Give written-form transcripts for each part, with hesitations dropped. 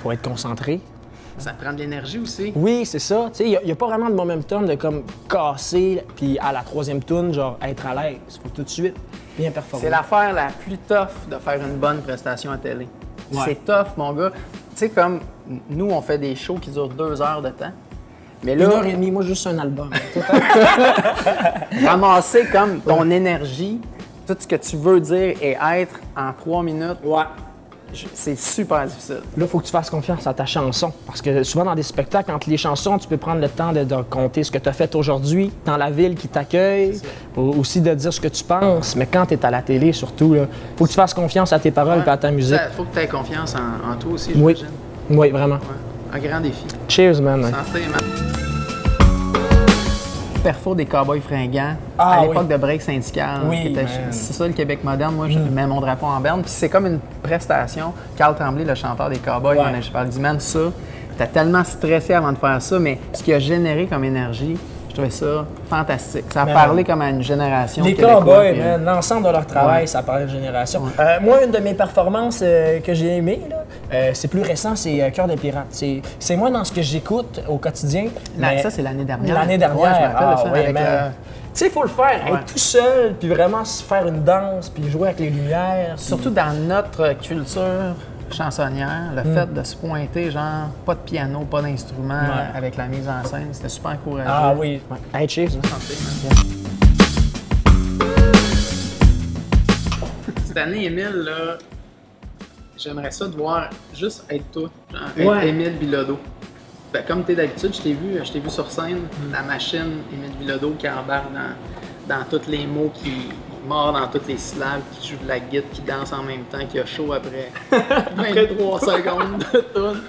faut être concentré. Ça prend de l'énergie aussi. Oui, c'est ça. Tu sais, il n'y a pas vraiment de momentum de comme casser, puis à la troisième tourne, genre être à l'aise. Faut tout de suite bien performer. C'est l'affaire la plus tough de faire une bonne prestation à télé. Ouais. C'est tough, mon gars. Tu sais, comme nous, on fait des shows qui durent 2 heures de temps. Mais là, 1h30, moi, juste un album. ramasser comme ton énergie, tout ce que tu veux dire et être en 3 minutes, Ouais. c'est super difficile. Là, il faut que tu fasses confiance à ta chanson. Parce que souvent, dans des spectacles, entre les chansons, tu peux prendre le temps de compter ce que tu as fait aujourd'hui dans la ville qui t'accueille, aussi de dire ce que tu penses. Mais quand tu es à la télé, surtout, il faut que tu fasses confiance à tes paroles et à ta musique. Il faut que tu aies confiance en toi aussi, Oui. j'imagine. Oui, vraiment. Ouais. Un grand défi. Cheers, man. Santé, man. Perfo des Cowboys fringants Ah, à l'époque oui. de break syndical. Oui, man. C'est ça le Québec moderne. Moi, je mets mon drapeau en berne. Puis c'est comme une prestation. Carl Tremblay, le chanteur des Cowboys, Ouais. je parle du man, ça. T'as tellement stressé avant de faire ça, mais ce qui a généré comme énergie, je trouvais ça fantastique. Ça a Man. parlé comme à une génération. Les Québécois, Cowboys, puis, man, l'ensemble de leur travail, Ouais. ça parlait de génération. Ouais. Moi, une de mes performances que j'ai aimées, c'est plus récent, c'est Cœur des pirates. C'est moi dans ce que j'écoute au quotidien. mais ça, c'est l'année dernière. L'année dernière. Ouais, je me rappelle de ça, avec man. Tu sais, il faut le faire, Ouais. être tout seul, puis vraiment se faire une danse, puis jouer avec les lumières. Surtout dans notre culture chansonnière, le fait de se pointer, genre, pas de piano, pas d'instrument, Ouais. avec la mise en scène, c'était super encourageant. Ah oui. Ouais. Hey, cheers. Santé, man. Cette année, Émile, là, j'aimerais ça te voir juste être toi, genre, être Ouais. Émile Bilodeau. Ben, comme tu es d'habitude, je t'ai vu sur scène, la machine, Émile Bilodeau qui embarque dans tous les mots, qui mord dans toutes les syllabes, qui joue de la guitare, qui danse en même temps, qui a chaud après 23 secondes de tune.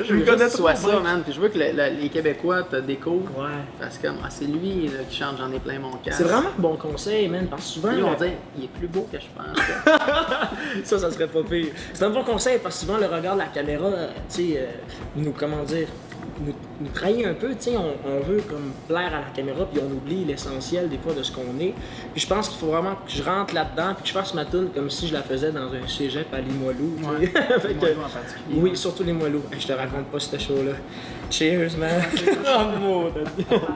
Je veux que tu sois ça, man. Puis je veux que les Québécois te découvrent. Ouais. Parce que c'est lui là, qui chante J'en ai plein mon cœur. C'est vraiment un bon conseil, man, parce que souvent... Ils vont dire, il est plus beau que je pense. ça serait pas pire. C'est un bon conseil parce que souvent le regard de la caméra, tu sais, nous, comment dire, nous trahit un peu, tu sais, on veut comme plaire à la caméra puis on oublie l'essentiel des fois de ce qu'on est. Puis je pense qu'il faut vraiment que je rentre là-dedans puis que je fasse ma tune comme si je la faisais dans un cégep à Limoilou, tu sais. Fait que- Limoilou en particulier. oui, surtout Limoilou. Hey, je te raconte pas ce show-là. Cheers, man.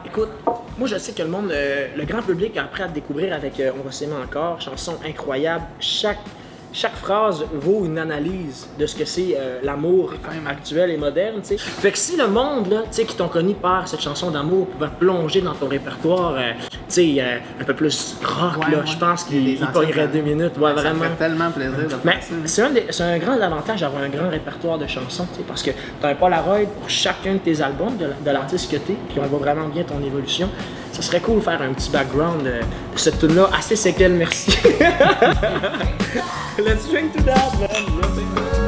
Écoute, moi je sais que le monde, le grand public a appris à te découvrir avec On va s'aimer encore, chanson incroyable. Chaque phrase vaut une analyse de ce que c'est l'amour actuel et moderne, tu sais. Fait que si le monde, là, tu sais, qui t'ont connu par cette chanson d'amour pouvait plonger dans ton répertoire, tu sais, un peu plus rock, Ouais, là, ouais. je pense Il y a qu'il des pognerait anciens 2 minutes, ouais, Ça me vraiment. fait tellement plaisir de Mais faire ça. c'est un grand avantage d'avoir un grand répertoire de chansons, tu sais, parce que tu as un Polaroid pour chacun de tes albums, de l'artiste que tu es, puis on voit vraiment bien ton évolution. Ça serait cool de faire un petit background de cette tune-là assez séquelle, merci. Let's drink to that, man!